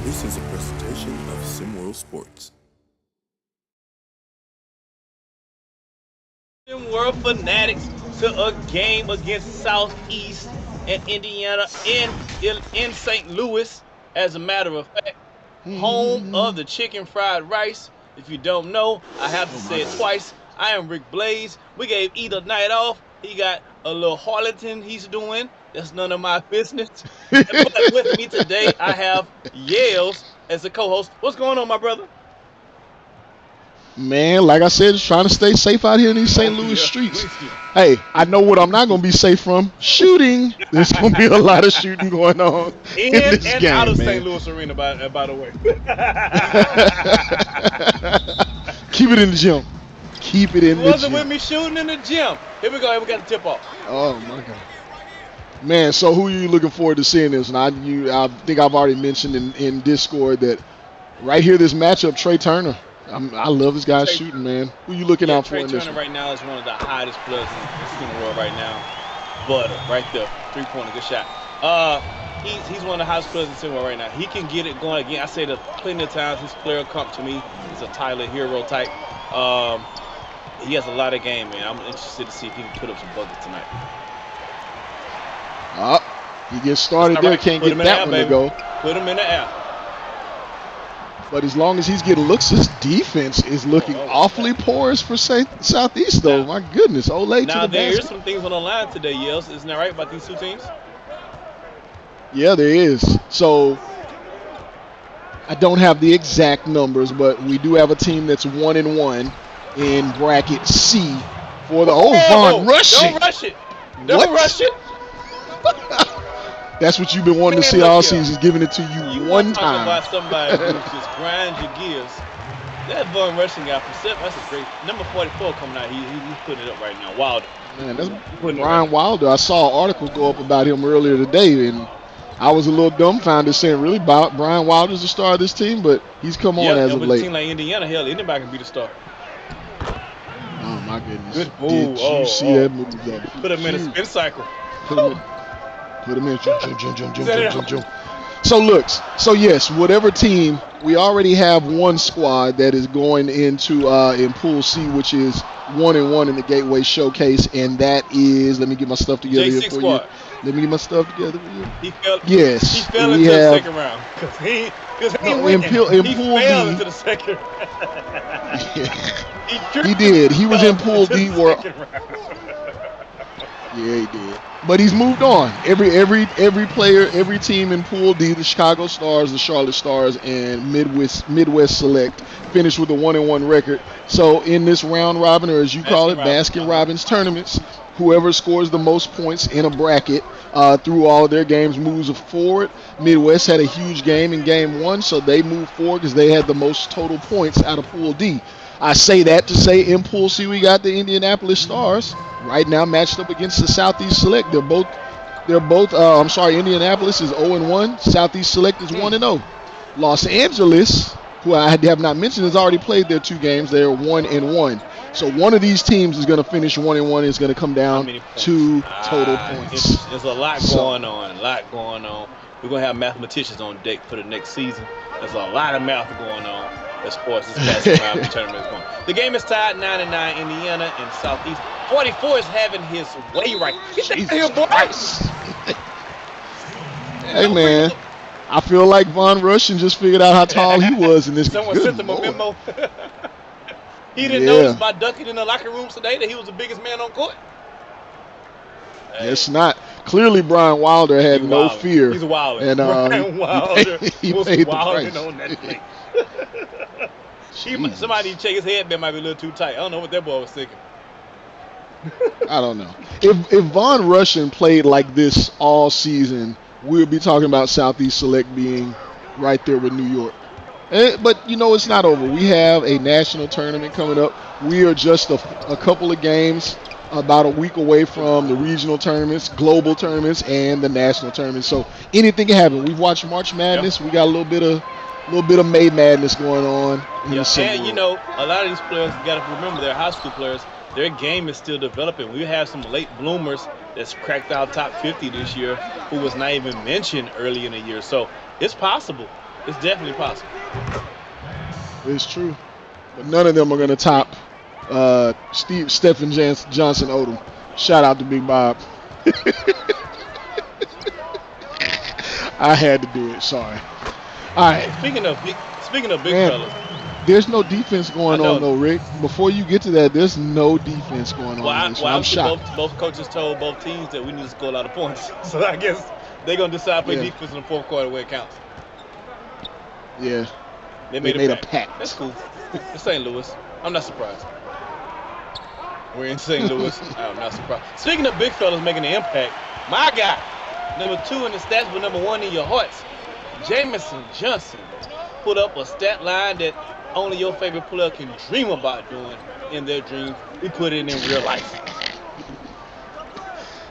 This is a presentation of SimWorld Sports. SimWorld fanatics to a game against Southeast and Indiana in St. Louis. As a matter of fact, home of the chicken fried rice. If you don't know, I have to say it twice. I am Rick Blaze. We gave Eda night off. He got a little harleton he's doing. That's none of my business. But with me today, I have Yales as a co-host. What's going on, my brother? Man, like I said, just trying to stay safe out here in these St. Louis streets. Hey, I know what I'm not going to be safe from. Shooting. There's going to be a lot of shooting going on in this and game, out of man. St. Louis Arena, by the way. Keep it in the gym. Keep it in the gym. Wasn't with me shooting in the gym. Here we go. Here we got the tip off. Oh, my God. Man, so who are you looking forward to seeing this? And I think I've already mentioned in Discord that right here, this matchup, Trey Turner. I love this guy's shooting, man. Who you looking out for in this one? Trey Turner right now is one of the hottest players in the world right now. Butter, right there. Three-pointer, good shot. He's one of the hottest players in the world right now. He can get it going again. I say that plenty of times. His player come to me. He's a Tyler Hero type. He has a lot of game, man. I'm interested to see if he can put up some buckets tonight. He gets started there. Right. Can't get that one to go. Put him in the air. But as long as he's getting looks, his defense is looking awfully porous for Southeast, though. My goodness. Olay to the basket. Now, there is some things on the line today, Yels. Isn't that right about these two teams? Yeah, there is. So I don't have the exact numbers, but we do have a team that's 1-1 in bracket C for the Von Rushing. Don't rush it. Don't rush it. That's what you've been wanting to see all season, giving it to you one time. About somebody who just grinds your gears. That Von Rushing guy from Seven, that's a great number 44 coming out. He's putting it up right now. Wilder. Man, that's Brian Wilder. I saw an article go up about him earlier today, and I was a little dumbfounded, saying, "Really, Brian Wilder's the star of this team?" But he's come on as of late. With a team like Indiana, hell, anybody can be the star. Oh my goodness! Good move. Did you see that move? Though? Put him in a spin cycle. Put him in. Jump. So yes, whatever team, we already have one squad that is going into in Pool C, which is 1-1 in the Gateway Showcase, and that is. Let me get my stuff together here for squad. you. Let me get my stuff together for you. He fell. Yes, he fell into the second round because he fell into the second round. He did. He was in Pool D. Yeah, he did. But he's moved on. Every player, every team in Pool D, the Chicago Stars, the Charlotte Stars, and Midwest Select finished with a 1-1 record. So in this round robin, or as you call it, Baskin-Robbins tournaments, whoever scores the most points in a bracket through all of their games moves forward. Midwest had a huge game in game one, so they moved forward because they had the most total points out of Pool D. I say that to say in Pool C we got the Indianapolis Stars right now matched up against the Southeast Select. Indianapolis is 0-1. Southeast Select is 1-0. Los Angeles, who I have not mentioned, has already played their two games. They're 1-1. So one of these teams is going to finish 1-1. It's going to come down to total points. There's a lot going on. We're going to have mathematicians on deck for the next season. There's a lot of math going on as far as this basketball tournament is going. The game is tied 9-9. Indiana and Southeast. 44 is having his way right. Jesus Christ. Hey, man. I feel like Von Rushing just figured out how tall he was in this. Someone sent him a memo. He didn't notice by ducking in the locker rooms today that he was the biggest man on court. It's not. Clearly, Brian Wilder had no fear. He's wild. And Brian Wilder he was paid wilding the price. on that plate. Somebody check his headband might be a little too tight. I don't know what that boy was thinking. I don't know. If Von Rushing played like this all season, we would be talking about Southeast Select being right there with New York. But, it's not over. We have a national tournament coming up. We are just a couple of games, about a week away from the regional tournaments, global tournaments, and the national tournament. So anything can happen. We've watched March Madness. Yep. We got a little bit of May Madness going on. And, a lot of these players, you got to remember, they're high school players. Their game is still developing. We have some late bloomers that's cracked out top 50 this year who was not even mentioned early in the year. So it's possible. It's definitely possible. It's true. But none of them are going to top Stephen Johnson Odom. Shout out to Big Bob. I had to do it. Sorry. All right. Speaking of big Man, fellas, there's no defense going on, though, Rick. Before you get to that, there's no defense going on. I'm shocked. Both coaches told both teams that we need to score a lot of points. So I guess they're going to decide to play defense in the fourth quarter where it counts. Yeah. They made a pact. That's cool. It's St. Louis. I'm not surprised. We're in St. Louis. I'm not surprised. Speaking of big fellas making an impact, my guy, number 2 in the stats, but number 1 in your hearts, Jameson Johnson put up a stat line that only your favorite player can dream about doing in their dreams. He put it in real life.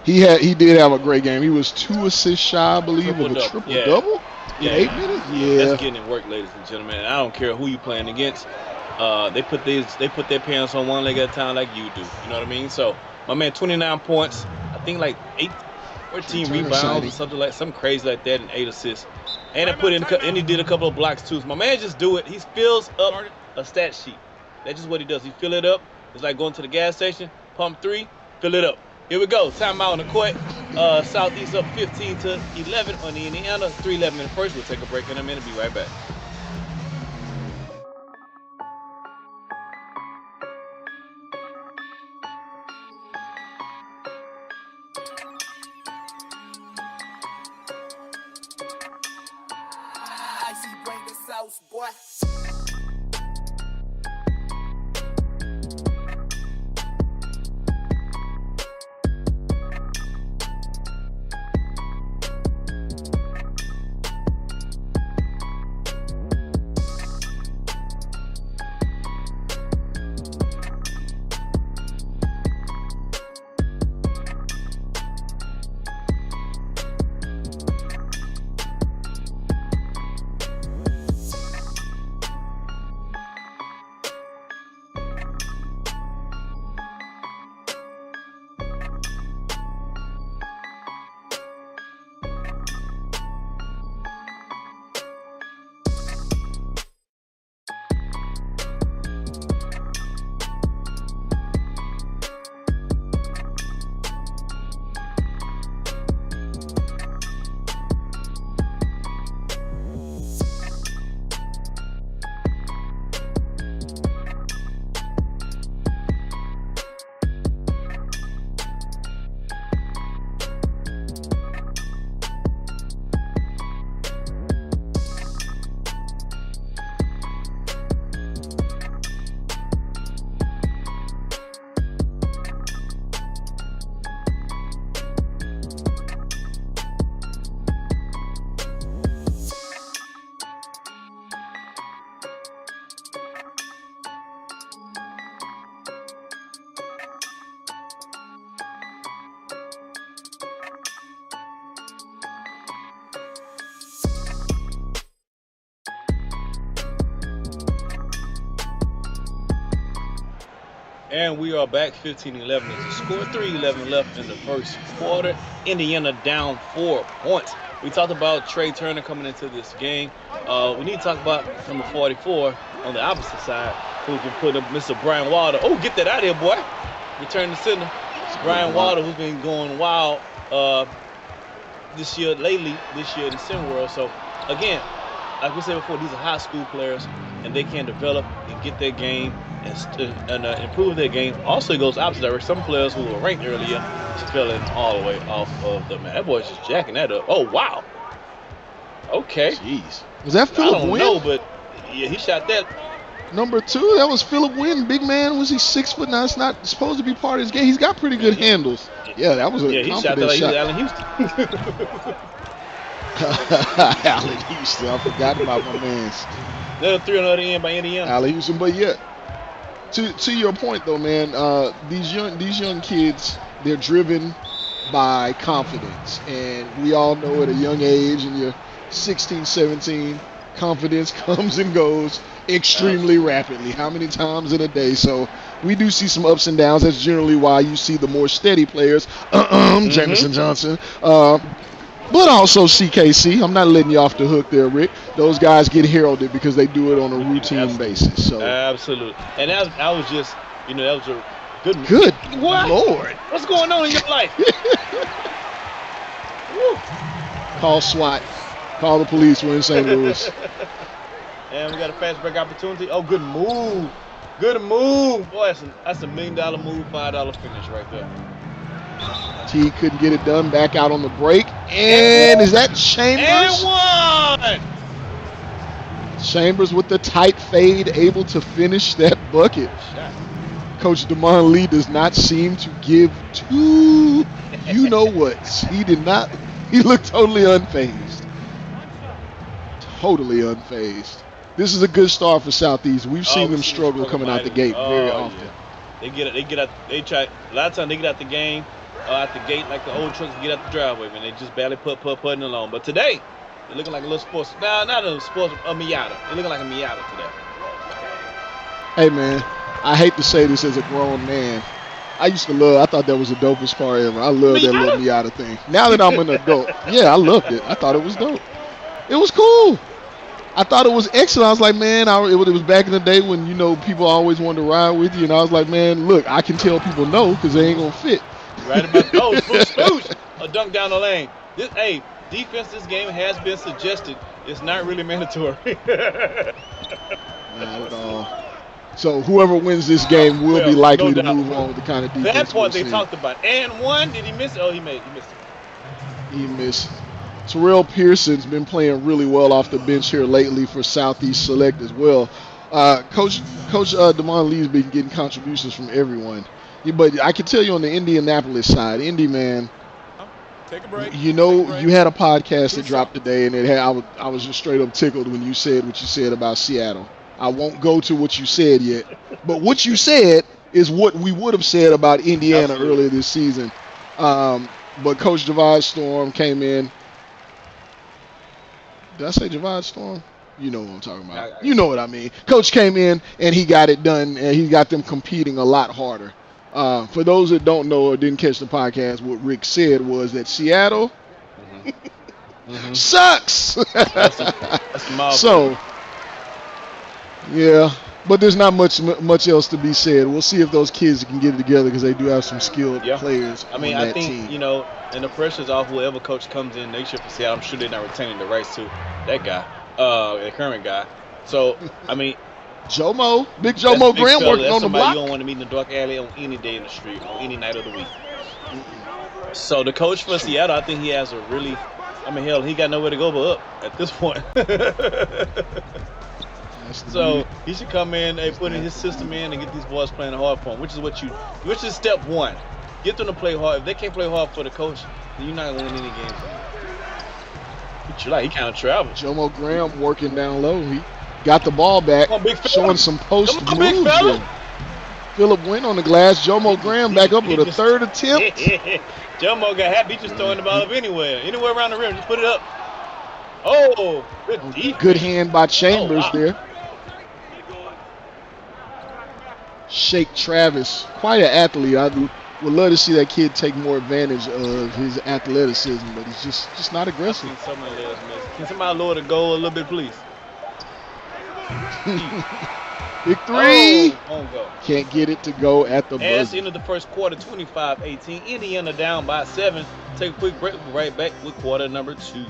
He did have a great game. He was 2 assists shy, I believe, of a triple-double in 8 minutes. Yeah, that's getting it work, ladies and gentlemen. And I don't care who you playing against. They put their pants on one leg at a time like you do. You know what I mean? So my man, 29 points. I think like 13 rebounds or something crazy like that, and 8 assists. And he did a couple of blocks too. So my man just do it. He fills up a stat sheet. That's just what he does. He fill it up. It's like going to the gas station, pump 3, fill it up. Here we go. Timeout on the court. Southeast up 15-11 on the Indiana. 3:11 in the first. We'll take a break in a minute. Be right back. Boy. And we are back 15-11 as the score. 3:11 left in the first quarter. Indiana down 4 points. We talked about Trey Turner coming into this game. We need to talk about number 44 on the opposite side, who can put up Mr. Brian Wilder. Oh, get that out of here, boy. Return to center. Brian Wilder, who's been going wild this year in SimWorld. So, again, like we said before, these are high school players, and they can develop and get their game and improve their game. Also, it goes opposite direction. Some players who were ranked earlier just fell in all the way off of the man. That boy's just jacking that up. Oh, wow. Okay. Jeez. Was that Philip Wynn? I don't know, but yeah, he shot that. Number 2, that was Philip Wynn. Big man. Was he 6 foot? Now it's not supposed to be part of his game. He's got pretty good handles. Yeah, that was a he shot that like he was Allen Houston. Allen Houston. I forgot about my man's. Another 3 on the other end by Indiana. Allen Houston, but yeah. To your point though, man, these young kids, they're driven by confidence, and we all know at a young age, and you're 16, 17, confidence comes and goes extremely rapidly. How many times in a day? So we do see some ups and downs. That's generally why you see the more steady players, Jameson Johnson, But also CKC. I'm not letting you off the hook there, Rick. Those guys get heralded because they do it on a routine Absolutely. basis. So Absolutely. And I was just, that was a good. good What? Lord. What's going on in your life? Call SWAT. Call the police. We're in St. Louis. And we got a fast break opportunity. Oh, good move. Good move. Boy, that's $1 million move, $5 finish right there. T couldn't get it done. Back out on the break. And is that Chambers? And one. Chambers with the tight fade, able to finish that bucket. Coach Damon Lee does not seem to give two you-know-whats. He did not. He looked totally unfazed. Totally unfazed. This is a good start for Southeast. We've seen them struggle coming out the gate very often. Yeah. They try, a lot of times they get out the game, out the gate like the old trucks get out the driveway, man. They just barely putting along. But today, they're looking like a little sports. Nah, not a sports, a Miata. They're looking like a Miata today. Hey, man, I hate to say this as a grown man. I thought that was the dopest car ever. I love that little Miata thing. Now that I'm an adult, yeah, I loved it. I thought it was dope. It was cool. I thought it was excellent. I was like, man, it was back in the day when, people always wanted to ride with you. And I was like, man, look, I can tell people no because they ain't going to fit. Right about, spoosh, a dunk down the lane. Defense this game has been suggested. It's not really mandatory. Not at all. So whoever wins this game will be likely to move on with the kind of defense. That point they talked about. And one, did he miss it? Oh, he missed it. He missed. Terrell Pearson's been playing really well off the bench here lately for Southeast Select as well. Coach Damon Lee's been getting contributions from everyone. But I can tell you on the Indianapolis side, Indy, man, Take a break. you had a podcast that dropped today, and I was just straight up tickled when you said what you said about Seattle. I won't go to what you said yet, but what you said is what we would have said about Indiana earlier this season. But Coach Javad Storm came in. Did I say Javad Storm? You know what I'm talking about. You know what I mean. Coach came in and he got it done, and he got them competing a lot harder. For those that don't know or didn't catch the podcast, what Rick said was that Seattle sucks. That's So, yeah, but there's not much else to be said. We'll see if those kids can get it together because they do have some skilled players on that team. I think, and the pressure's off whoever coach comes in next year for Seattle. I'm sure they're not retaining the rights to that guy, the current guy. So, I mean, Big Jomo Graham working on the block. You don't want to meet in the dark alley on any day in the street, on any night of the week. So the coach for Seattle, I think he has a really, hell, he got nowhere to go but up at this point. So he should come in and put in his system in and get these boys playing hard for him, which is step one. Get them to play hard. If they can't play hard for the coach, then you're not gonna win any games. He kind of traveled. Jomo Graham working down low. He got the ball back, showing some post moves there. Phillip went on the glass. Jomo Graham back up with a third attempt. Jomo got happy. He just throwing the ball up anywhere around the rim. Just put it up. Oh, good defense. Good hand by Chambers there. Shake Travis, quite an athlete. I would love to see that kid take more advantage of his athleticism, but he's just not aggressive. Can somebody lower the goal a little bit, please? Big three. Won't go. Can't get it to go at the buzzer. As the end of the first quarter, 25-18. Indiana down by 7. Take a quick break. We'll be right back with quarter number 2.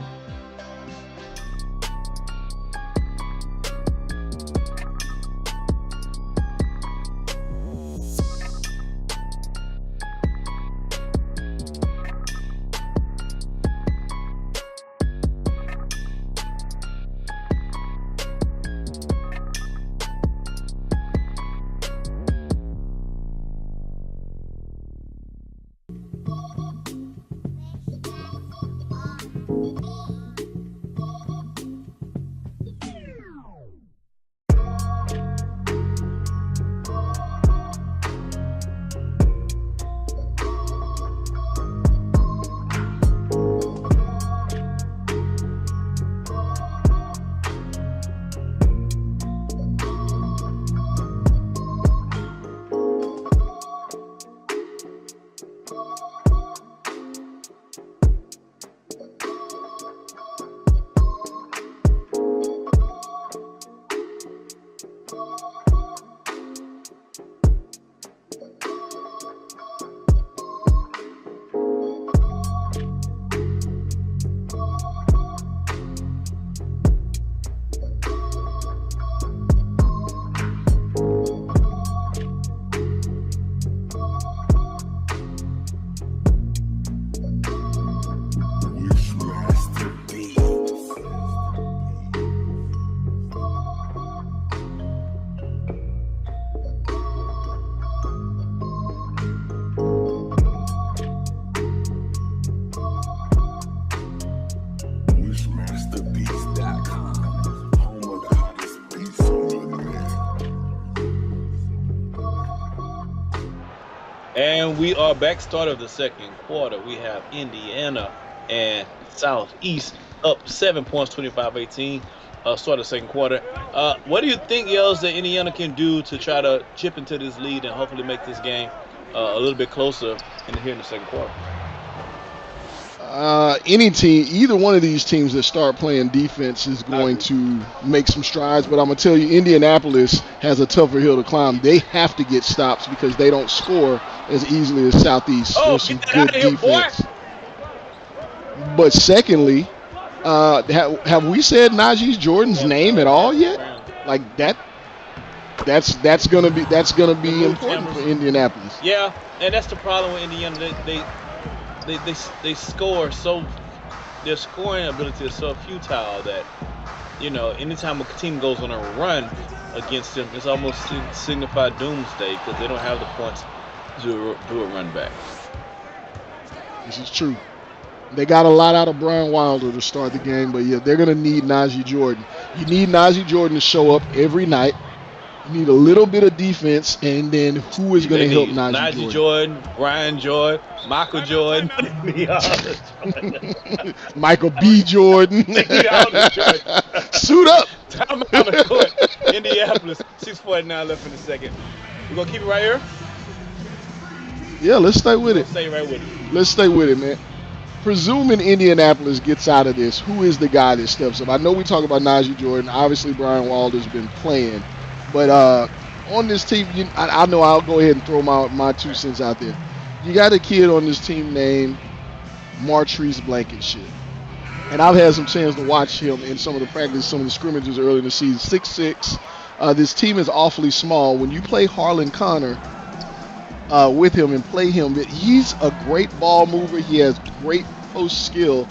And we are back. Start of the second quarter. We have Indiana and Southeast up 7 points, 25-18. Start of the second quarter. What do you think, Yells, that Indiana can do to try to chip into this lead and hopefully make this game a little bit closer here in the second quarter? Any team, either one of these teams that start playing defense is going to make some strides. But I'm going to tell you, Indianapolis has a tougher hill to climb. They have to get stops because they don't score as easily as Southeast. Oh, There's some get good out of here, defense. boy. But secondly, have we said Najee Jordan's name at all yet? Like that's gonna be important for Indianapolis. Yeah, and that's the problem with Indiana. They score so, their scoring ability is so futile that, you know, anytime a team goes on a run against them, it's almost signified doomsday because they don't have the points to do a run back. This is true. They got a lot out of Brian Wilder to start the game, but yeah, they're going to need Najee Jordan. You need Najee Jordan to show up every night. You need a little bit of defense, and then who is going to help Najee Jordan? Brian Jordan, Michael Jordan, Michael B. Jordan. Suit up. Time out of court. Indianapolis, 6:49 left in the second. We're going to keep it right here? Yeah, let's stay with it. Stay right with it. Let's stay with it, man. Presuming Indianapolis gets out of this, who is the guy that steps up? I know we talk about Najee Jordan. Obviously, Brian Wilder's been playing. But on this team, I know I'll go ahead and throw my 2 cents out there. You got a kid on this team named Martrice Blankenship. And I've had some chance to watch him in some of the practice, some of the scrimmages early in the season. 6'6". This team is awfully small. When you play Harlan Connor with him and play him, he's a great ball mover. He has great post skill,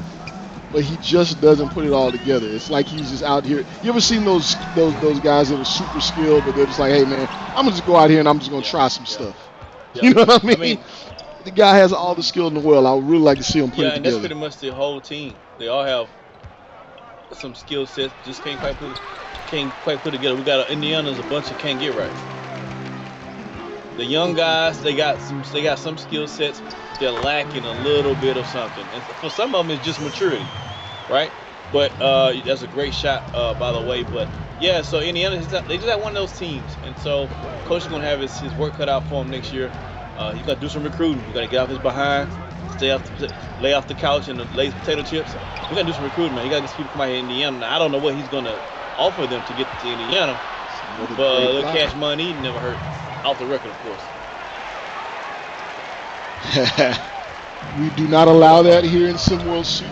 but he just doesn't put it all together. It's like he's just out here. You ever seen those guys that are super skilled, but they're just like, hey man, I'm gonna just go out here and I'm just gonna try some stuff. Yeah. You know what I mean? The guy has all the skill in the world. I would really like to see him put it together. Yeah, and that's pretty much the whole team. They all have some skill sets, just can't quite put together. We got Indiana's a bunch of can't get right. The young guys, they got some skill sets. They're lacking a little bit of something, and for some of them, it's just maturity, right? But that's a great shot, by the way. But yeah, so Indiana, they just have one of those teams, and so coach is gonna have his work cut out for him next year. He's gonna do some recruiting. He's gonna get off his behind, lay off the couch and lay potato chips. We're gonna do some recruiting, man. You gotta get people come out here in Indiana. Now, I don't know what he's gonna offer them to get to Indiana, but a little cash money never hurt. Off the record, of course. We do not allow that here in SimWorld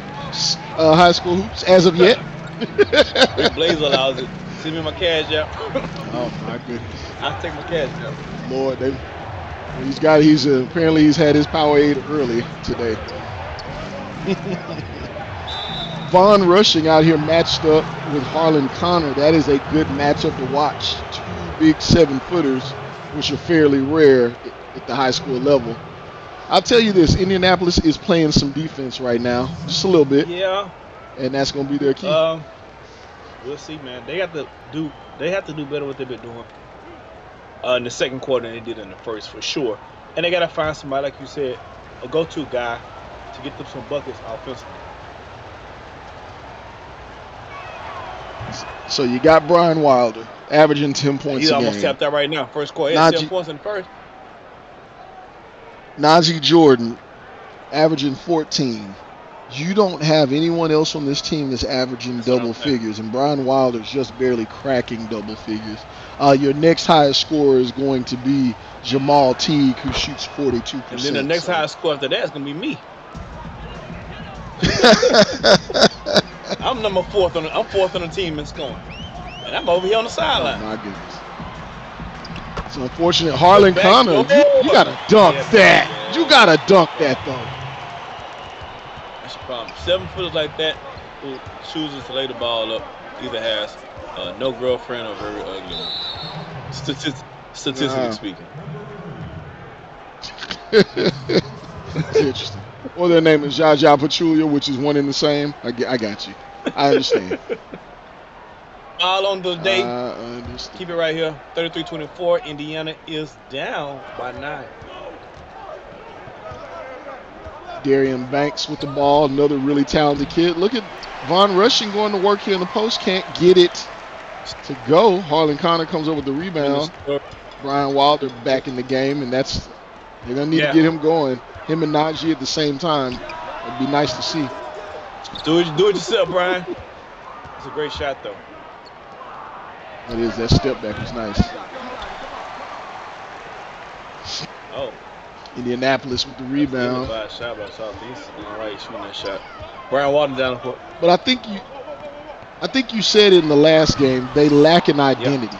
high school hoops as of yet. Rick Blaze allows it. Send me my cash out. Oh my goodness! I'll take my cash out. Lord, apparently he's had his Powerade early today. Von Rushing out here matched up with Harlan Connor. That is a good matchup to watch. 2 big 7-footers, which are fairly rare at the high school level. I'll tell you this, Indianapolis is playing some defense right now, just a little bit. Yeah. And that's going to be their key. We'll see, man. They have to do better what they've been doing in the second quarter than they did in the first, for sure. And they got to find somebody, like you said, a go-to guy to get them some buckets offensively. So you got Brian Wilder averaging 10 points a game. He's almost tapped out right now. First quarter, 10 points in the first. Najee Jordan averaging 14. You don't have anyone else on this team that's averaging double figures, and Brian Wilder's just barely cracking double figures. Your next highest scorer is going to be Jamal Teague, who shoots 42%. And then the next highest score after that is going to be me. I'm fourth on the team in scoring, and I'm over here on the sideline. Oh my goodness! It's unfortunate. Harlan Connor, you gotta dunk that. Yeah. You gotta dunk that though. That's the problem. 7-footers like that who chooses to lay the ball up either has no girlfriend or very ugly. Statistically speaking. It's interesting. Or their name is Jaja Pachulia, which is one and the same. I got you. I understand. All on the day. Keep it right here. 33-24. Indiana is down by 9. Darian Banks with the ball, another really talented kid. Look at Von Rushing going to work here in the post, can't get it to go. Harlan Connor comes up with the rebound. Brian Wilder back in the game, and they're going to need to get him going. Him and Najee at the same time. It'd be nice to see. Do it yourself, Brian. It's a great shot, though. It is. That step back was nice. Oh. Indianapolis with the rebound. Bad shot by Southeast. All right, shooting that shot. Brian Walton down the court. But I think you said in the last game they lack an identity.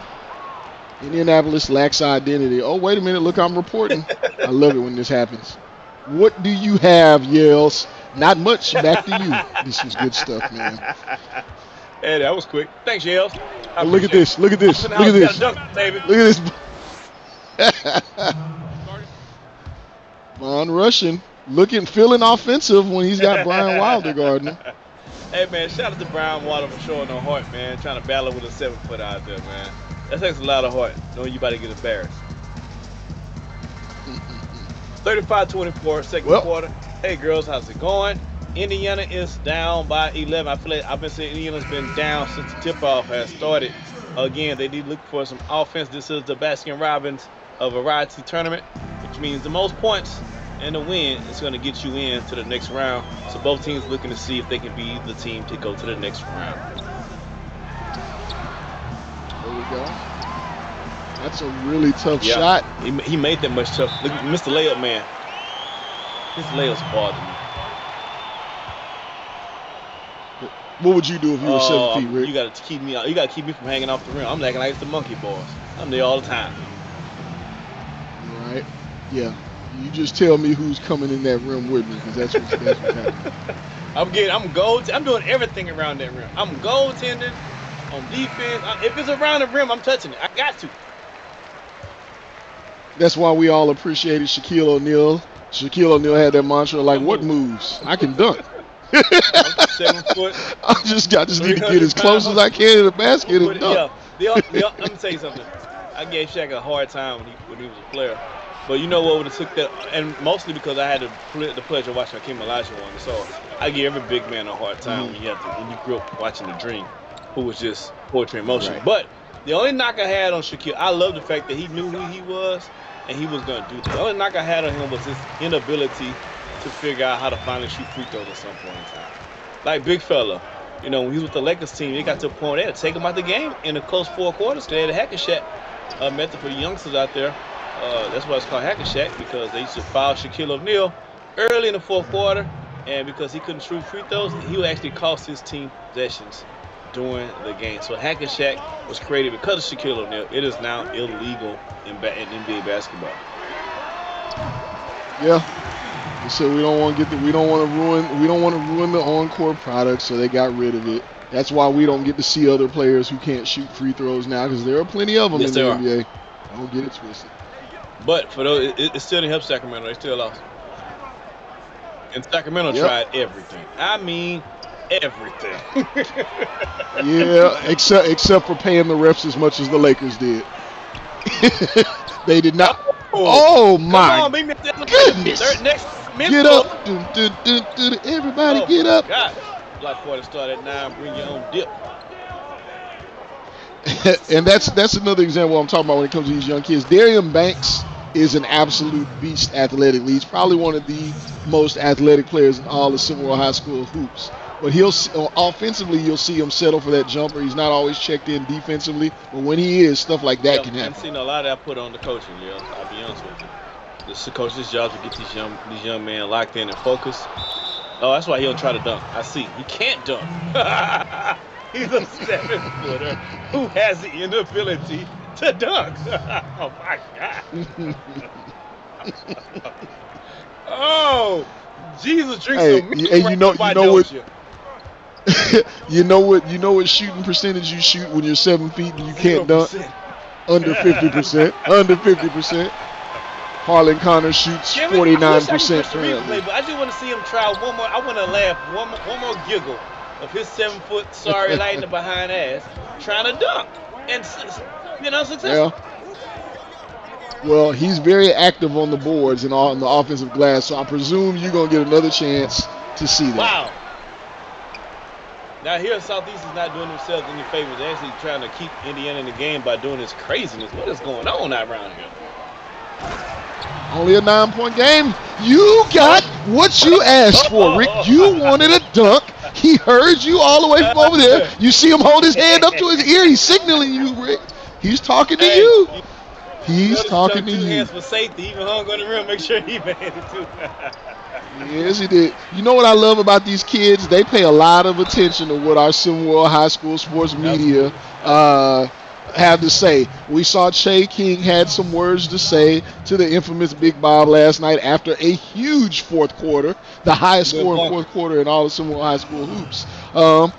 Indianapolis lacks identity. Oh, wait a minute. Look, I'm reporting. I love it when this happens. What do you have, Yales? Not much. Back to you. This was good stuff, man. Hey, that was quick. Thanks, Yales. Oh, look at this. Look at this. Look at this. Look at this. Von Rushing feeling offensive when he's got Brian Wilder guarding him. Hey, man, shout out to Brian Wilder for showing no heart, man. Trying to battle with a 7-foot out there, man. That takes a lot of heart, knowing you about to get embarrassed. 35-24, second quarter. Hey, girls, how's it going? Indiana is down by 11. I feel like I've been saying Indiana's been down since the tip-off has started. Again, they need to look for some offense. This is the Baskin-Robbins variety tournament, which means the most points and the win is going to get you into the next round. So both teams looking to see if they can be the team to go to the next round. There we go. That's a really tough shot. He made that much tough. Look, Mr. Layup, man. His layups bother me. What would you do if you were 7 feet, Rick? You got to keep me out. You got to keep me from hanging off the rim. I'm acting like it's the monkey boys. I'm there all the time. Right. Yeah. You just tell me who's coming in that rim with me, because that's what's happening. I'm doing everything around that rim. I'm goaltending on defense. If it's around the rim, I'm touching it. I got to. That's why we all appreciated Shaquille O'Neal. Shaquille O'Neal had that mantra like, "What moves? I can dunk." I'm 7 foot. I just need to get as close as I can to the basket and dunk. Let me tell you something. I gave Shaq a hard time when he was a player. But you know what would have took that, and mostly because I had the pleasure of watching Hakeem Olajuwon. So I give every big man a hard time when you grew up watching The Dream, who was just poetry in motion. Right. But the only knock I had on Shaquille, I love the fact that he knew who he was and he was going to do that. The only knock I had on him was his inability to figure out how to finally shoot free throws at some point in time. Like big fella, when he was with the Lakers team, they got to a point they had to take him out the game in the close 4 quarters. They had a hack and shack method for youngsters out there. That's why it's called hack and shack, because they used to foul Shaquille O'Neal early in the 4th quarter, and because he couldn't shoot free throws, he would actually cost his team possessions during the game. So hack and shack was created because of Shaquille O'Neal. It is now illegal in NBA basketball. Yeah. So we don't want to ruin the on-court product, so they got rid of it. That's why we don't get to see other players who can't shoot free throws now, because there are plenty of them in the NBA. Don't get it twisted. But for those, it still didn't help Sacramento. They still lost. And Sacramento tried everything. I mean, everything. Yeah, except for paying the refs as much as the Lakers did. They did not. Oh my goodness! Get up, everybody, get up. God. Block party start at 9. Bring your own dip. And that's another example I'm talking about when it comes to these young kids. Darian Banks is an absolute beast athletically. He's probably one of the most athletic players in all of SimWorld High School hoops. But offensively, you'll see him settle for that jumper. He's not always checked in defensively, but when he is, stuff like that can happen. I've seen a lot of that put on the coaching, I'll be honest with you. The coach's job to get these young men locked in and focused. Oh, that's why he don't try to dunk. I see. He can't dunk. He's a 7-footer who has the inability to dunk. Oh my God. Oh, Jesus drinks some milk. Hey, you know what shooting percentage you shoot when you're 7 feet and you can't 0%. Dunk? Under 50%. Under 50%. Harlan Connor shoots 49% currently. But I just want to see him try one more. I want to laugh one more giggle of his 7-foot sorry lightning behind ass trying to dunk and successful. Well, he's very active on the boards and on the offensive glass, so I presume you're going to get another chance to see that. Wow. Now here, Southeast is not doing themselves any favors. They're actually trying to keep Indiana in the game by doing this craziness. What is going on around here? Only a 9-point game. You got what you asked for, Rick. You wanted a dunk. He heard you all the way from over there. You see him hold his hand up to his ear. He's signaling you, Rick. He's talking to you. He's talking to you. 2 hands for safety. Even hung on the rim. Make sure he made it too. Yes, he did. You know what I love about these kids? They pay a lot of attention to what our SimWorld High School sports media have to say. We saw Che King had some words to say to the infamous Big Bob last night after a huge fourth quarter, the highest scoring fourth quarter in all of SimWorld High School hoops.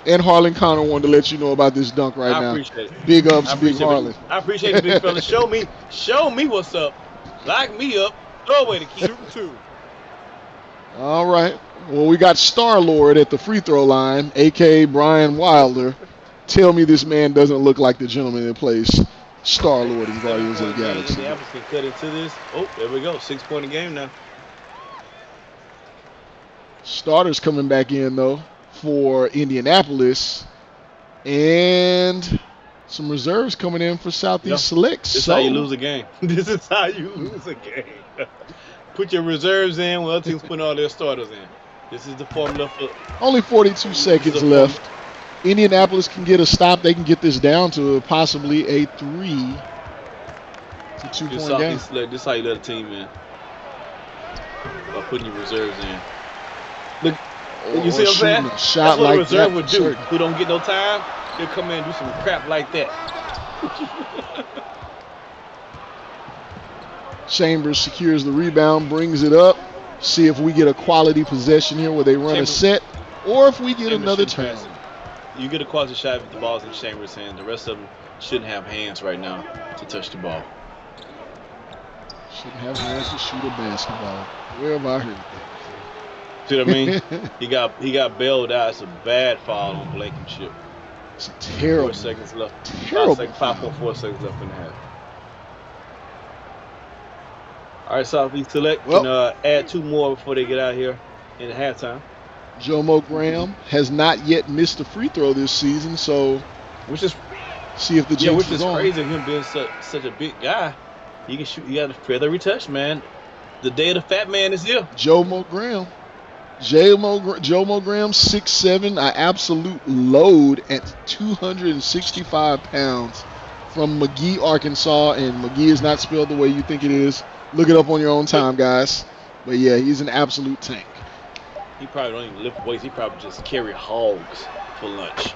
And Harlan Connor wanted to let you know about this dunk right now. I appreciate it. Big ups, Big Harlan. I appreciate it, big fella. Show me what's up. Lock me up. Throw away the key. 2. All right. Well, we got Star-Lord at the free throw line, a.k.a. Brian Wilder. Tell me this man doesn't look like the gentleman that plays Star-Lord in Guardians of the Galaxy. Indianapolis can cut into this. Oh, there we go. 6-point a game now. Starters coming back in, though, for Indianapolis. And some reserves coming in for Southeast Select. This is how you lose a game. This is how you lose a game. Put your reserves in when other teams putting all their starters in. This is the formula for... Only 42 seconds left. Indianapolis can get a stop. They can get this down to possibly a 3 to 2-point game. This is how you let a team in. By putting your reserves in. Look, you see what I'm saying? A shot That's what like a reserve would do. certain. Who don't get no time, they'll come in and do some crap like that. Chambers secures the rebound, brings it up. See if we get a quality possession here where they run a set, or if we get another turn. You get a quality shot with the ball's in Chambers' hand. The rest of them shouldn't have hands right now to touch the ball. Shouldn't have hands to shoot a basketball. Where have I heard that? See what I mean? he got bailed out. It's a bad foul on Blankenship. It's a terrible. 4 seconds left. Terrible. 5.4 seconds left in the half. All right, Southeast Select Well, can add 2 more before they get out here in the halftime. Jomo Graham has not yet missed a free throw this season, so Which is see if the jinx which is on. crazy. Him being such a big guy, he can shoot. He got a feather retouch, man. The day of the fat man is here. Jomo Graham. Jomo Graham, 6'7", an absolute load at 265 pounds from McGee, Arkansas. And McGee is not spelled the way you think it is. Look it up on your own time, guys. But yeah, he's an absolute tank. He probably don't even lift weights. He probably just carry hogs for lunch.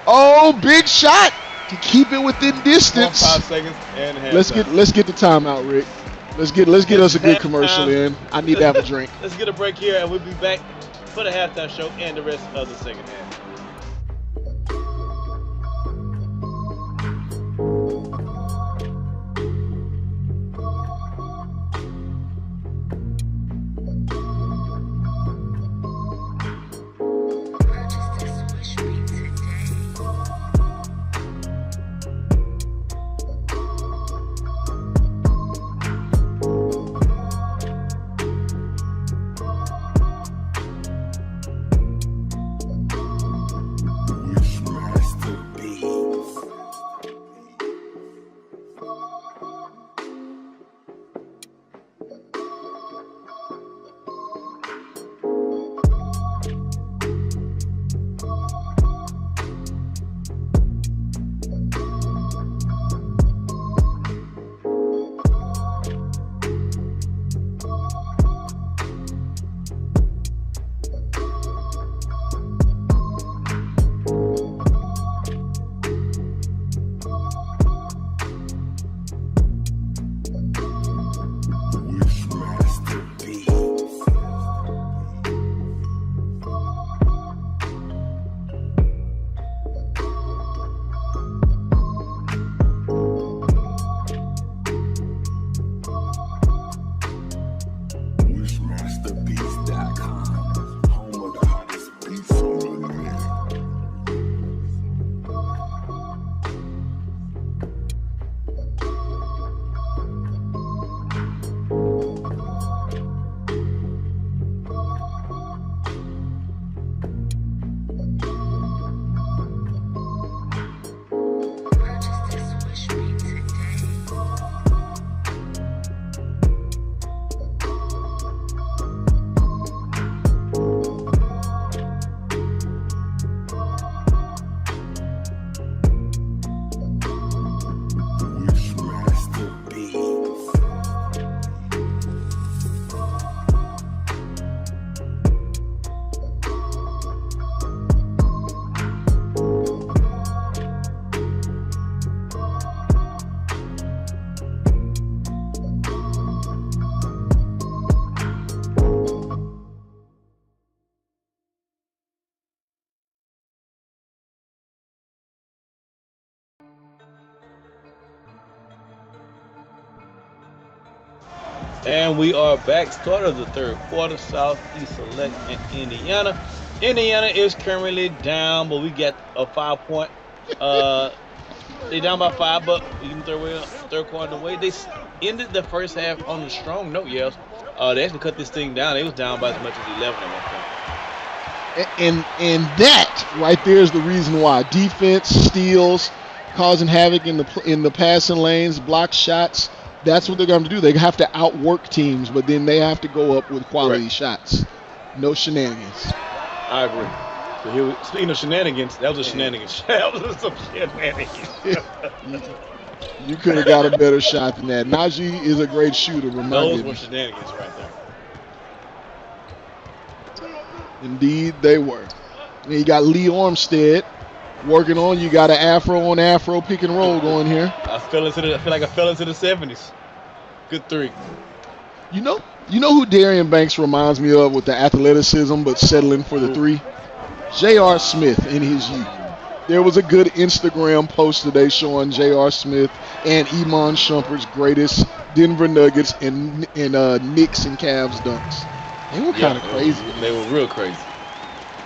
Oh, big shot to keep it within distance. 5 seconds and a half. Let's get the timeout, Rick. Let's get us a good commercial in. I need to have a drink. Let's get a break here, and we'll be back for the halftime show and the rest of the second half. And we are back. Start of the third quarter. Southeast Select and Indiana. Indiana is currently down, but we get a 5-point. They down by 5, but even third quarter away. They ended the first half on a strong note. Yes, they actually cut this thing down. They was down by as much as 11 at one point. And that right there is the reason why defense, steals, causing havoc in the passing lanes, block shots. That's what they're going to do. They have to outwork teams, but then they have to go up with quality shots. No shenanigans. I agree. So here, speaking of shenanigans, that was a shenanigans. That was some shenanigans. You could have got a better shot than that. Najee is a great shooter. Those were shenanigans right there. Indeed, they were. And you got Lee Armstead working on. You got an afro on afro pick and roll going here. I feel like I fell into the 70s. Good three. You know who Darian Banks reminds me of with the athleticism but settling for the three? J.R. Smith in his youth. There was a good Instagram post today showing J.R. Smith and Iman Shumpert's greatest Denver Nuggets and Knicks and Cavs dunks. They were kind of crazy. They were real crazy.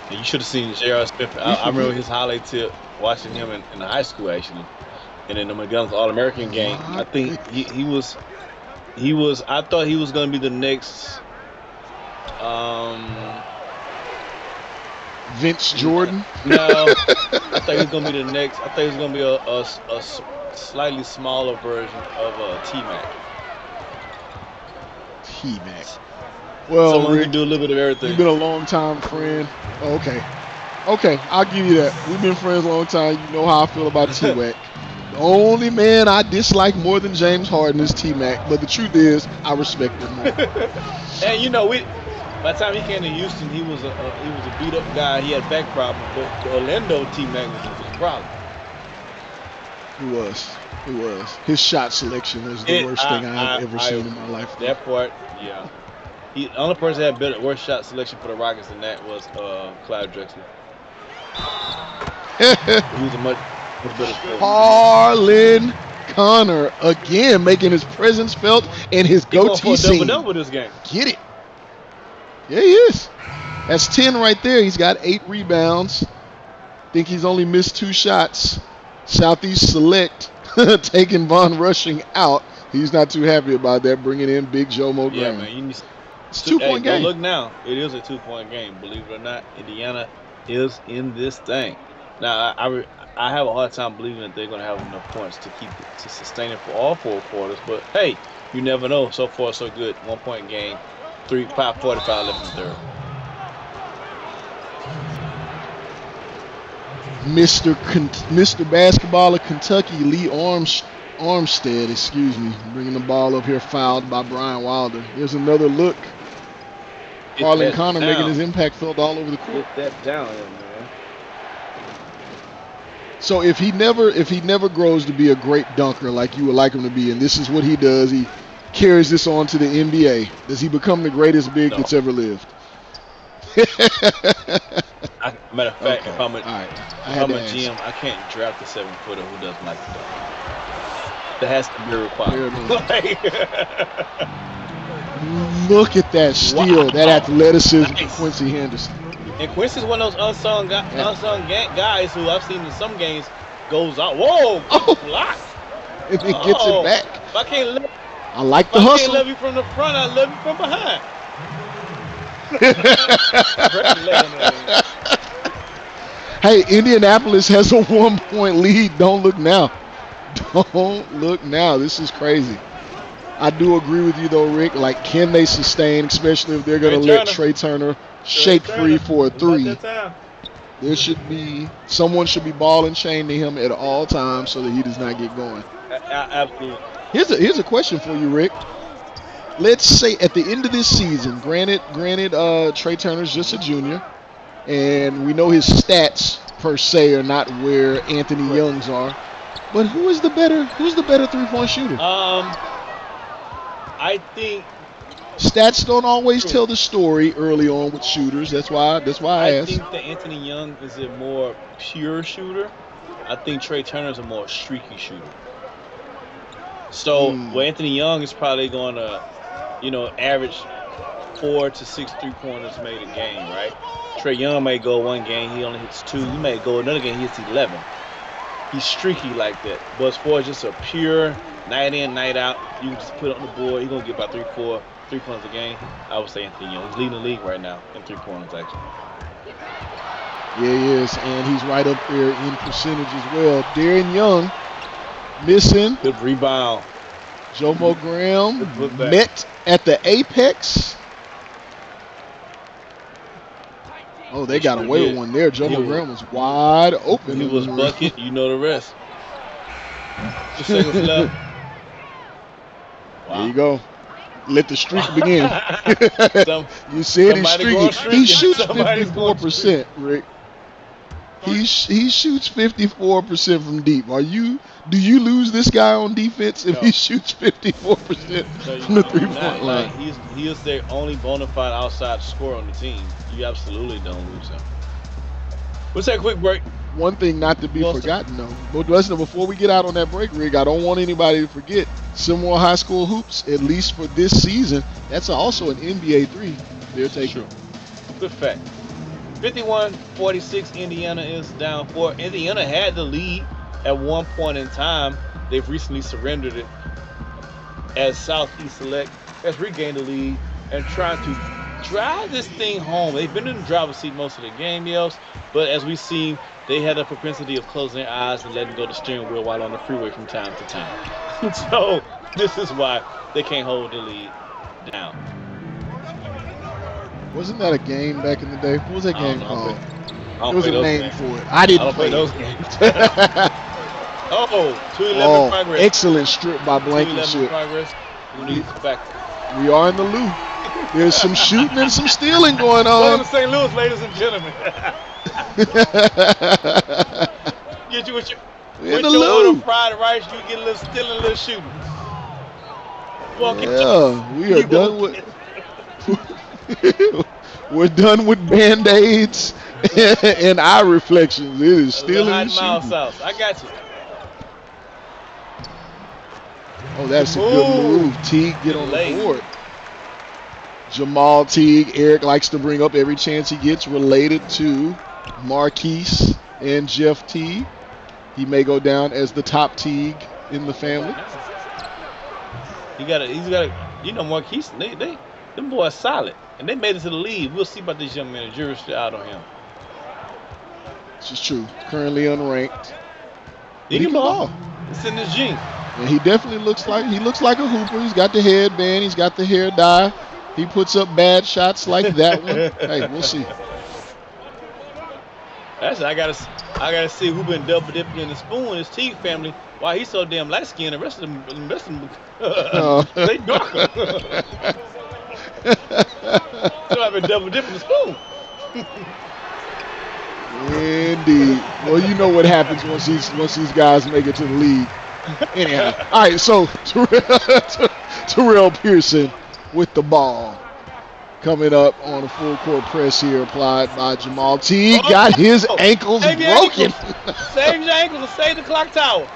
And you should have seen J.R. Smith. I remember his highlight tip watching him in the high school actually, and in the McDonald's All-American game. I think he was. I thought he was going to be the next. Vince Jordan? No, I thought he was going to be the next. I thought he was going to be a slightly smaller version of T-Mac. T-Mac. Well, someone Rick, can do a little bit of everything. You've been a long-time friend. Oh, okay, I'll give you that. We've been friends a long time. You know how I feel about T-Mac. The only man I dislike more than James Harden is T-Mac, but the truth is, I respect him more. And by the time he came to Houston, he was a beat up guy. He had back problems, but the Orlando T-Mac was a problem. He was. His shot selection was the worst thing I've ever seen in my life. That part, yeah. The only person that had worse shot selection for the Rockets than that was Clyde Drexler. He was a much better player. Harlan Connor again making his presence felt and his goatee seen. Double this game. Get it? Yeah, he is. That's 10 right there. He's got 8 rebounds. Think he's only missed 2 shots. Southeast Select taking Von Rushing out. He's not too happy about that. Bringing in Big Joe Mo Yeah, Graham. man. It's a 2-point game. Look now. It is a 2-point game. Believe it or not, Indiana is in this thing. Now, I have a hard time believing that they're going to have enough points to sustain it for all 4 quarters. But, hey, you never know. So far, so good. 1-point game. 5:45 left in the third. Mr. Basketball of Kentucky, Lee Armstead, bringing the ball up here, fouled by Brian Wilder. There's another look. Harlan Connor making his impact felt all over the court. Get that down, man. So if he never grows to be a great dunker like you would like him to be, and this is what he does, he carries this on to the NBA. Does he become the greatest big that's ever lived? Matter of fact, if I'm a GM, I can't draft a 7-footer who doesn't like to dunk. That has to be a requirement. Look at that steal, that athleticism from Quincy Henderson. And Quincy's one of those unsung guys who I've seen in some games goes out. Whoa! Block! And he gets it back. I like the hustle. I can't love you from the front. I love you from behind. Hey, Indianapolis has a 1-point lead. Don't look now. Don't look now. This is crazy. I do agree with you, though, Rick. Like, can they sustain, especially if they're going to let Trey Turner shake free for a 3? Someone should be ball and chain to him at all times so that he does not get going. Absolutely. Here's a question for you, Rick. Let's say at the end of this season, granted, Trey Turner's just a junior, and we know his stats per se are not where Anthony Young's are. But who's the better 3-point shooter? I think stats don't always tell the story early on with shooters. That's why I asked. I think that Anthony Young is a more pure shooter. I think Trey Turner is a more streaky shooter. So, Anthony Young is probably going to, average 4 to 6 3-pointers made a game, right? Trae Young may go one game, he only hits 2. He may go another game, he hits 11. He's streaky like that. But as far as just a pure night in, night out, you can just put it on the board. He's gonna get about 3-4 3-pointers a game. I would say Anthony Young. He's leading the league right now in 3-pointers actually. Yeah, he is, and he's right up there in percentage as well. Darren Young missing. Good rebound. Jomo Graham met at the apex. Oh, they got away with one there. Jomo Graham was wide open. He was bucket. You know the rest. 2 seconds left. Wow. There you go. Let the streak begin. You said he's streaky. He shoots 54%, Rick. He shoots 54% from deep. Do you lose this guy on defense if he shoots 54% from the 3-point line? He is their only bona fide outside scorer on the team. You absolutely don't lose him. Let's take a quick break. One thing not to be forgotten, though. But listen, before we get out on that break, Rick, I don't want anybody to forget SimWorld High School Hoops, at least for this season, that's also an NBA 3 they're taking. Good fact. 51-46, Indiana is down 4. Indiana had the lead at one point in time. They've recently surrendered it as Southeast Select has regained the lead and trying to drive this thing home. They've been in the driver's seat most of the game, but as we've seen, they had a propensity of closing their eyes and letting go the steering wheel while on the freeway from time to time. So this is why they can't hold the lead down. Wasn't that a game back in the day? What was that game called? There was a name for it. I didn't play those games. 2-11 progress. Excellent strip by Blankenship. We are in the loop. There's some shooting and some stealing going on. Welcome to St. Louis, ladies and gentlemen. Get you with your order of fried rice, you get a little stealing, a little shooting. We are done with. We're done with Band-Aids and eye reflections. It is stealing and shooting. I got you. Oh, that's a good move. Teague, get on the board. Jamal Teague, Eric likes to bring up every chance he gets related to Marquise and Jeff Teague. He may go down as the top Teague in the family. Marquise, them boys solid. And they made it to the lead. We'll see about this young man. The jury's still out on him. This is true. Currently unranked. He can ball. It's in his gene. And he definitely looks like a hooper. He's got the headband. He's got the hair dye. He puts up bad shots like that one. Hey, we'll see. I gotta see who been double dipping in the spoon. His Teague family. Why he's so damn light skinned. The rest of them they darker. So I've been double dipping the spoon. Indeed. Well, you know what happens once these guys make it to the league. Anyhow, all right. So Terrell Pearson with the ball coming up on a full court press here, applied by Jamal Teague. Got his ankles broken. Save your ankles and save the clock tower.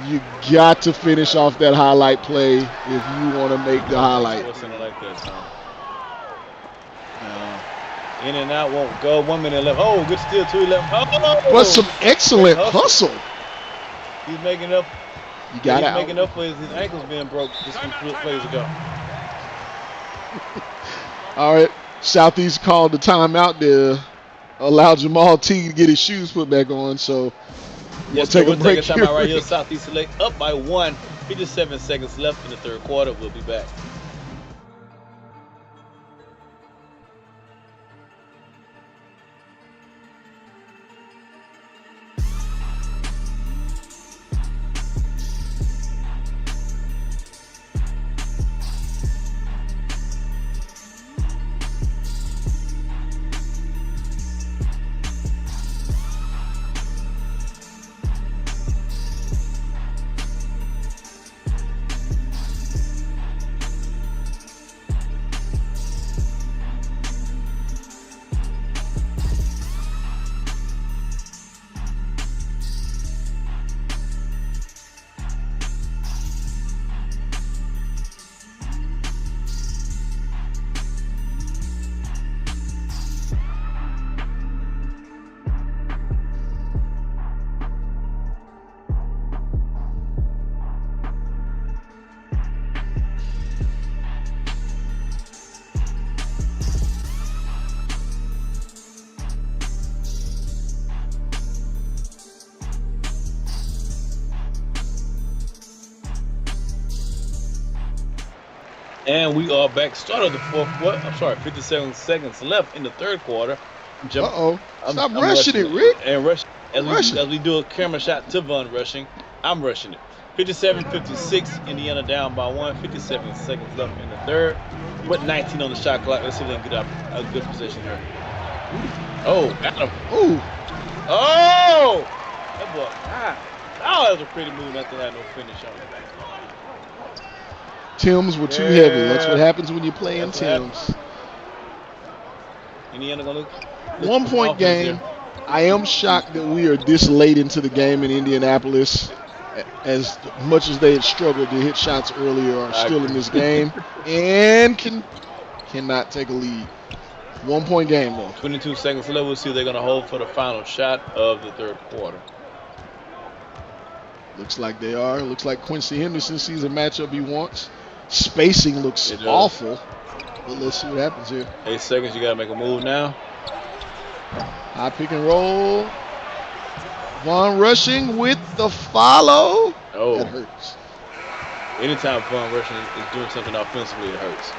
You got to finish off that highlight play if you want to make the highlight. In and out won't go. 1 minute left. Oh, good steal. 2 left. Oh, but some excellent hustle. He's making up. You got out. He's making up for his ankles being broke just a few plays ago. All right, Southeast called the timeout to allow Jamal Teague to get his shoes put back on. So we'll take a break. Take a timeout right here. Southeast Select up by 1. 57 seconds left in the third quarter. We'll be back. And we are back. Start of the fourth quarter. I'm sorry, 57 seconds left in the third quarter. Stop rushing it, Rick. And as we do a camera shot to Von rushing, I'm rushing it. 57-56, Indiana down by 1. 57 seconds left in the third. With 19 on the shot clock. Let's see if they can get a good position here. Oh, got him. Ooh. Oh! That boy. Oh, that was a pretty move. Nothing had no finish on it. Tims were too heavy. That's what happens when you're playing Tims. Indiana gonna look 1 point game. Here. I am shocked that we are this late into the game in Indianapolis. As much as they had struggled to hit shots earlier, are still in this game and cannot take a lead. 1 point game though. 22 seconds left. We'll see if they're gonna hold for the final shot of the third quarter. Looks like they are. Looks like Quincy Henderson sees a matchup he wants. Spacing looks awful. But let's see what happens here. 8 seconds. You gotta make a move now. High pick and roll. Von rushing with the follow. Oh, that hurts. Anytime Von rushing is doing something offensively, it hurts.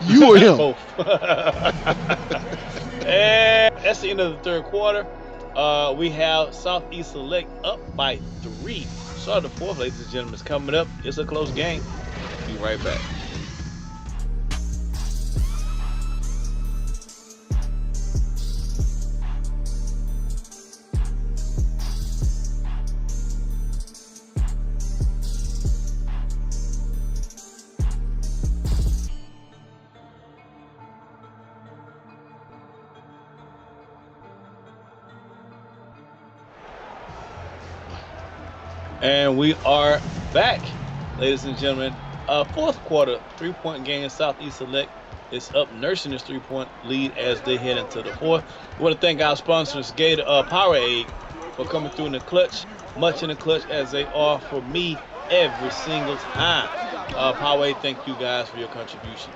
You or him? Both. And that's the end of the third quarter. We have Southeast Select up by 3. Start of the fourth, ladies and gentlemen, is coming up. It's a close game. Be right back. And we are back, ladies and gentlemen. Fourth quarter, 3-point game. Southeast Select is up nursing this 3-point lead as they head into the fourth. We want to thank our sponsors, Gator Powerade, for coming through in the clutch, much in the clutch as they are for me every single time. Powerade, thank you guys for your contribution.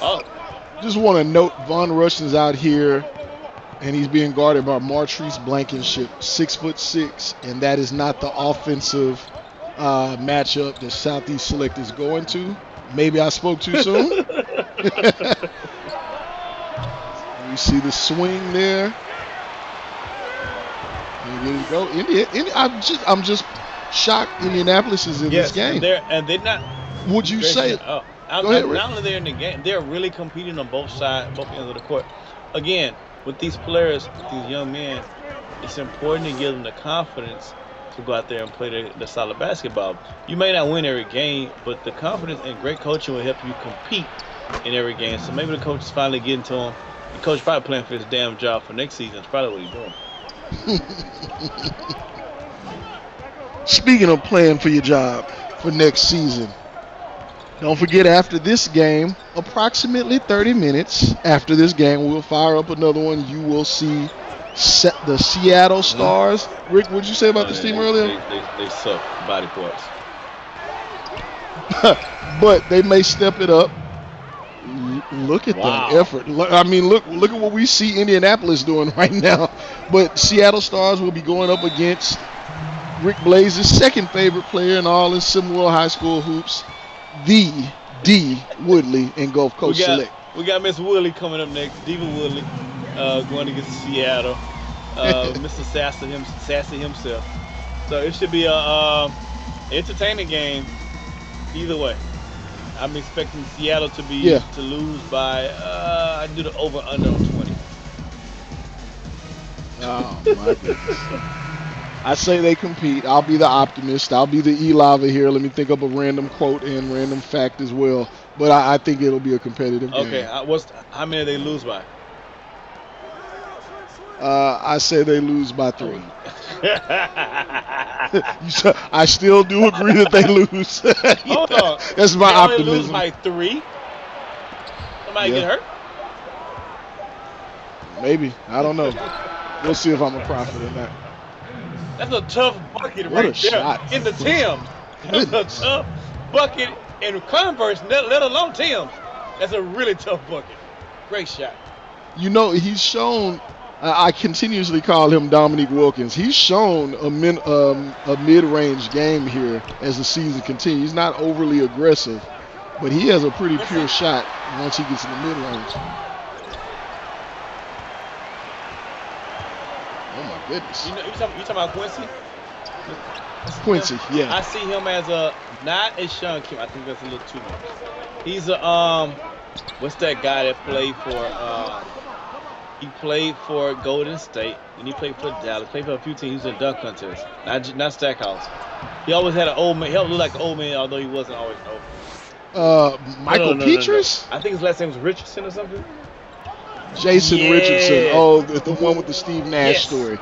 Oh, just want to note Von Rushton's out here. And he's being guarded by Martrice Blankenship, 6'6", and that is not the offensive matchup that Southeast Select is going to. Maybe I spoke too soon. You see the swing there. And there you go. I'm just shocked Indianapolis is in this game. And they're not. Would you say? Go ahead, not only they're in the game, they're really competing on both sides, both ends of the court. Again, with these players, these young men, it's important to give them the confidence to go out there and play the solid basketball. You may not win every game, but the confidence and great coaching will help you compete in every game. So maybe the coach is finally getting to him. The coach probably playing for his damn job for next season. That's probably what he's doing. Speaking of playing for your job for next season, don't forget, after this game, approximately 30 minutes after this game, we'll fire up another one. You will see the Seattle Stars. Rick, what did you say about this team earlier? They suck body parts. But they may step it up. Look at the effort. I mean, look at what we see Indianapolis doing right now. But Seattle Stars will be going up against Rick Blaze's second favorite player in all in SimWorld High School hoops, the D. Woodley and Gulf Coast Select. We got Miss Woodley coming up next. Diva Woodley going against Seattle. Mr. Sassy himself. So it should be a entertaining game either way. I'm expecting Seattle to lose by I do the over under on 20. Oh my goodness. I say they compete. I'll be the optimist. I'll be the E-Lava here. Let me think up a random quote and random fact as well. But I think it'll be a competitive game. Okay, how many do they lose by? I say they lose by 3. I still do agree that they lose. Hold on. That's my optimism. They lose by 3? Somebody get hurt? Maybe. I don't know. We'll see if I'm a prophet or not. That's a tough bucket what right a there shot. in the Tims. That's a tough bucket in Converse, let alone Tims. That's a really tough bucket. Great shot. You know, he's shown I continuously call him Dominique Wilkins. He's shown a mid-range game here as the season continues. He's not overly aggressive, but he has a pretty pure shot once he gets in the mid-range. Oh my goodness! You talking about Quincy? Quincy, yeah. I see him as not as Sean Kim. I think that's a little too much. He's what's that guy that played for? He played for Golden State, and he played for Dallas. Played for a few teams. He was in dunk contest, not Stackhouse. He always had an old man. He always looked like an old man, although he wasn't always old. Michael Petrus? I think his last name was Richardson or something. Jason Richardson. Oh, the one with the Steve Nash story.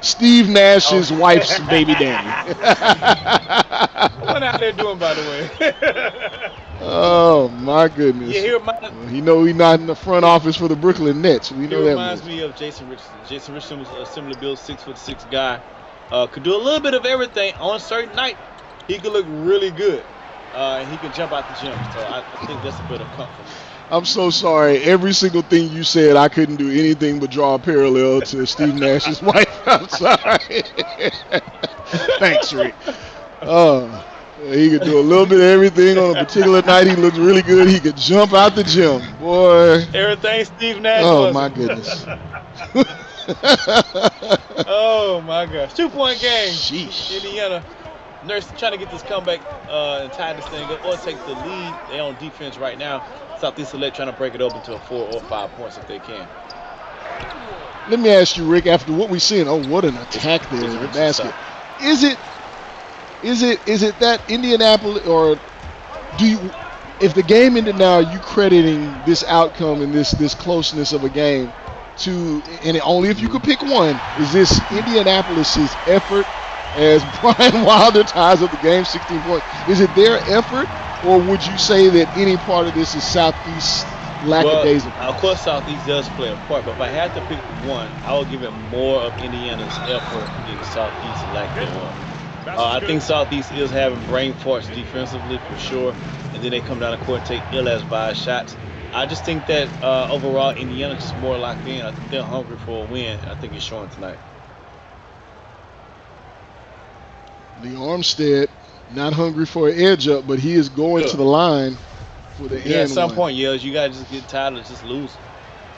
Steve Nash's wife's baby daddy. What out there doing, by the way? Oh my goodness! Yeah, he know he's not in the front office for the Brooklyn Nets. We know that. Reminds me of Jason Richardson. Jason Richardson was a similar build, 6'6" guy. Could do a little bit of everything on a certain night. He could look really good. And he could jump out the gym. So I think that's a bit of comfort. I'm so sorry. Every single thing you said, I couldn't do anything but draw a parallel to Steve Nash's wife. I'm sorry. Thanks, Rick. He could do a little bit of everything on a particular night. He looked really good. He could jump out the gym. Boy. Everything Steve Nash was. My goodness. Oh, my gosh. 2-point game. Sheesh. Indiana. Nurse trying to get this comeback and tie this thing up or take the lead. They're on defense right now. Southeast Select trying to break it open to a 4 or 5 points if they can. Let me ask you, Rick, after what we've seen, what an attack there in the basket. Is it that Indianapolis, or if the game ended now, are you crediting this outcome and this closeness of a game to, and only if you could pick one, is this Indianapolis's effort as Brian Wilder ties up the game, 16 points? Is it their effort, or would you say that any part of this is Southeast lackadaisical? Well, of course, Southeast does play a part, but if I had to pick one, I would give it more of Indiana's effort than Southeast lackadaisical. I think Southeast is having brain farts defensively for sure, and then they come down the court and take ill-as-by shots. I just think that overall Indiana's just more locked in. I think they're hungry for a win. I think it's showing tonight. Lee Armstead not hungry for an edge up, but he is going to the line for the end. At some point, you gotta just get tired of just losing.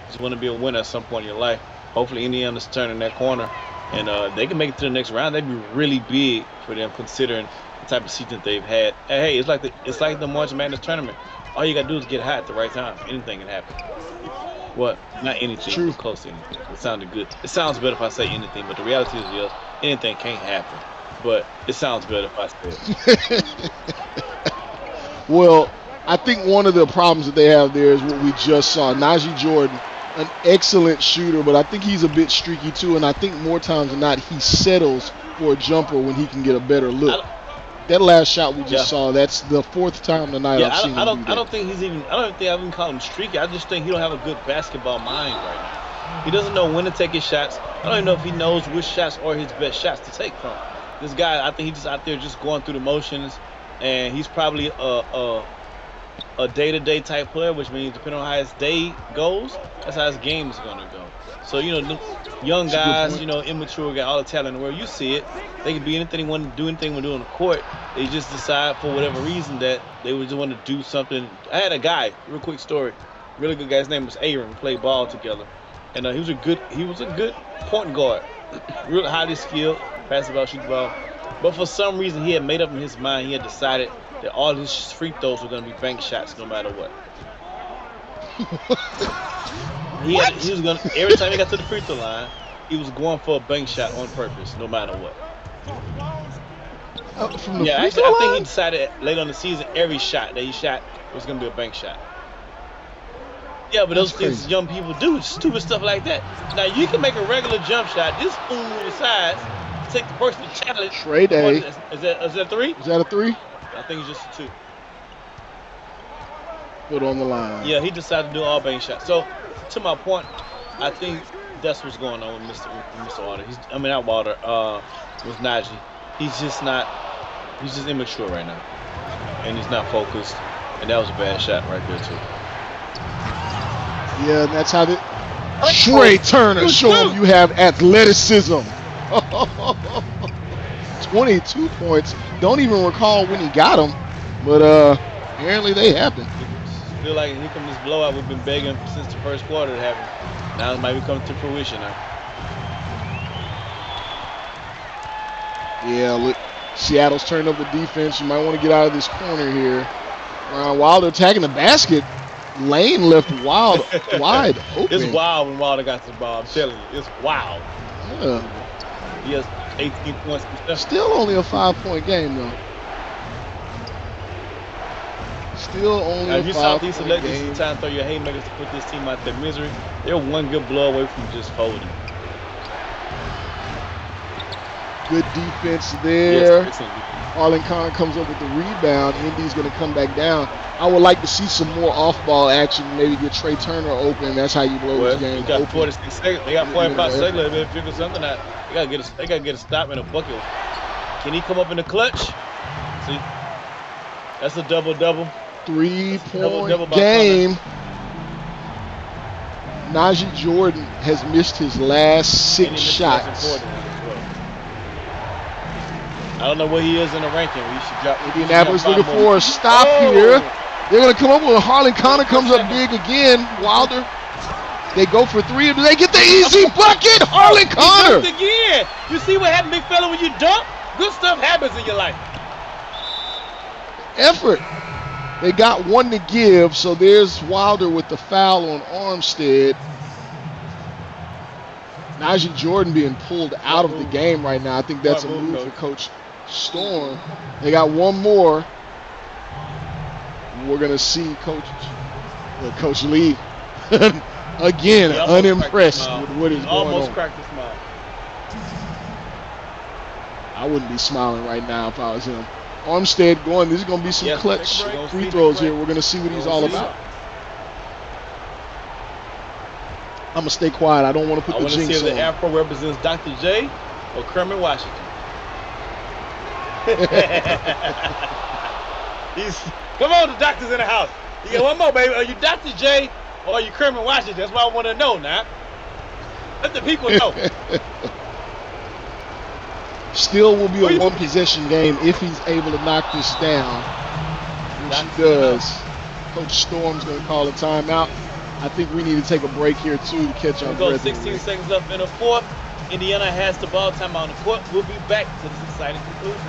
Just want to be a winner at some point in your life. Hopefully, Indiana's turning that corner, and they can make it to the next round. That'd be really big for them, considering the type of season they've had. Hey, it's like the March Madness tournament. All you gotta do is get hot at the right time. Anything can happen. What? Not anything. True. Close to anything. It sounded good. It sounds better if I say anything, but the reality is, yes, anything can't happen. But it sounds better if I say it. Well, I think one of the problems that they have there is what we just saw. Najee Jordan, an excellent shooter, but I think he's a bit streaky too, and I think more times than not he settles for a jumper when he can get a better look. That last shot we just saw, that's the 4th time tonight I've seen him do that. I don't think I even call him streaky. I just think he don't have a good basketball mind right now. He doesn't know when to take his shots. I don't even know if he knows which shots are his best shots to take from. This guy, I think he's just out there just going through the motions, and he's probably a day-to-day type player, which means depending on how his day goes, that's how his game is going to go. So, the young guys, immature, got all the talent in the world. You see it. They can be anything they want to do, anything they do on the court. They just decide for whatever reason that they would just want to do something. I had a guy, real quick story, really good guy. His name was Aaron. We played ball together, and he was a good point guard, real highly skilled. Pass the ball, shoot the ball. But for some reason, he had made up in his mind, he had decided that all his free throws were going to be bank shots no matter what. He was going to, every time he got to the free throw line, he was going for a bank shot on purpose no matter what. From the free throw line? I think he decided late on the season, every shot that he shot was going to be a bank shot. Yeah, but those things young people do, stupid stuff like that. Now, you can make a regular jump shot. This fool decides to take the personal challenge. Trey Day. Is that 3? Is that a 3? I think it's just a 2. Put on the line. Yeah, he decided to do all bank shots. So, to my point, I think that's what's going on with Mr. Wilder. Not Wilder, with Najee. He's just immature right now. And he's not focused. And that was a bad shot right there, too. Yeah, that's how Trey Turner, show him you have athleticism. 22 points. Don't even recall when he got them, but apparently they happen. I feel like here comes this blowout we've been begging since the first quarter to happen. Now it might be coming to fruition now. Yeah, look, Seattle's turned up the defense. You might want to get out of this corner here. Wilder attacking the basket. Lane left wide open. It's wild when Wilder got the ball. I'm telling you, it's wild. Yeah. He has 18 points. Still only a 5-point game, though. Still only now, if a you 5-point select game. this is the time to throw your haymakers to put this team out their misery. They're one good blow away from just folding. Good defense there. Yes, Harlan Connor comes up with the rebound. Indy's going to come back down. I would like to see some more off-ball action. Maybe get Trey Turner open. That's how you blow this game. You got open. 46 seconds. They got 45 seconds. They better figure something out. They gotta get a stop and a bucket. Can he come up in the clutch? See, that's a double-double. 3-point game. Najee Jordan has missed his last 6 shots. I don't know where he is in the ranking. We should drop. Indianapolis looking for a stop here. They're going to come up with Harlan Connor comes up big again. Wilder. They go for 3. Do they get the easy bucket? Harlan Connor. He dunked again. You see what happened, big fella, when you dunk? Good stuff happens in your life. Effort. They got 1 to give, so there's Wilder with the foul on Armstead. Najee Jordan being pulled out of the game right now. I think that's a move for Coach Storm. They got 1 more. We're going to see Coach Lee again unimpressed with what is going on. Almost cracked his smile. I wouldn't be smiling right now if I was him. Armstead going. There's going to be some clutch free throws here. We're going to see what he's all about. I'm going to stay quiet. I don't want to put the jinx on. I want to see if the Afro represents Dr. J or Kermit Washington. Come on, the doctor's in the house. You got one more, baby. Are you Dr. J or are you Kermit Washington? That's what I want to know now. Let the people know. Still will be a 1-possession game if he's able to knock this down. Which he does. Coach Storm's going to call a timeout. I think we need to take a break here, too, to catch our breath. 16 seconds left in the fourth. Indiana has the ball. Time on the court. We'll be back to this exciting conclusion.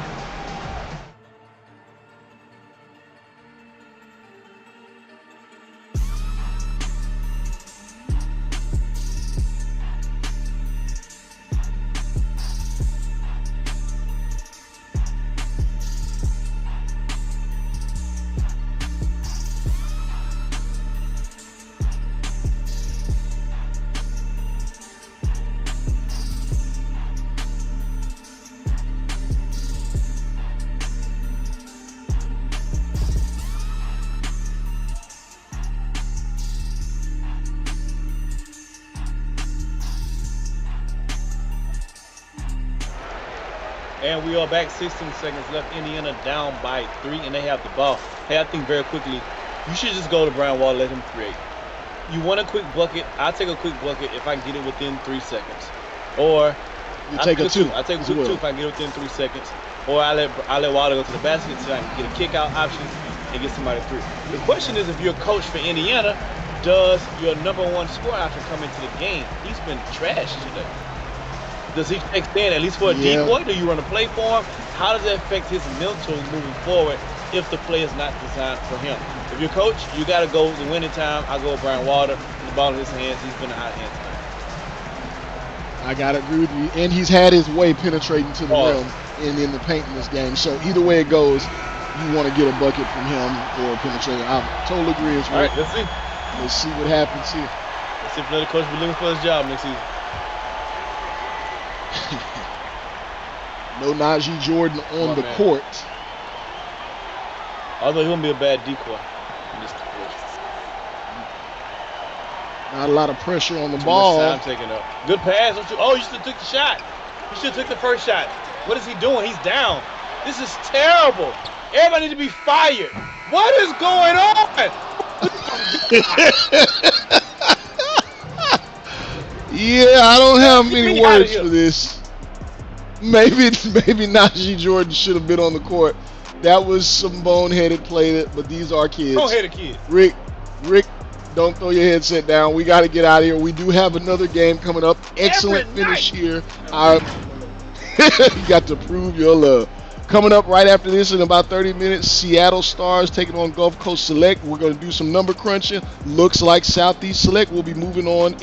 And we are back. 16 seconds left. Indiana down by 3, and they have the ball. Hey, I think very quickly, you should just go to Brian Wall, let him create. You want a quick bucket? I'll take a quick bucket if I get it within 3 seconds. Or you take a 2. I'll take a quick 2 if I get it within 3 seconds. Or I let Wilder go to the basket so I can get a kick out option and get somebody 3. The question is, if you're a coach for Indiana, does your #1 scorer option come into the game? He's been trashed today. Does he extend at least for a decoy? Do you run a play for him? How does that affect his mental moving forward if the play is not designed for him? If you're coach, you got to go in winning time. I go with Brian Wilder. The ball in his hands. He's been a hot hand tonight. I got to agree with you. And he's had his way penetrating to the rim and in the paint in this game. So either way it goes, you want to get a bucket from him or penetrating. I totally agree. All right, let's see. Let's see what happens here. Let's see if another coach will be looking for his job next season. No Najee Jordan on the court. Although he won't be a bad decoy. Not a lot of pressure on the ball. Time taken up. Good pass. Oh, you should have took the shot. You should have took the first shot. What is he doing? He's down. This is terrible. Everybody needs to be fired. What is going on? Yeah, I don't have Get many me outta words here. for this. Maybe Najee Jordan should have been on the court. That was some boneheaded play, but these are kids. Boneheaded kid. Rick, don't throw your headset down. We got to get out of here. We do have another game coming up. Excellent Every finish night. here. You got to prove your love. Coming up right after this in about 30 minutes, Seattle Stars taking on Gulf Coast Select. We're going to do some number crunching. Looks like Southeast Select will be moving on.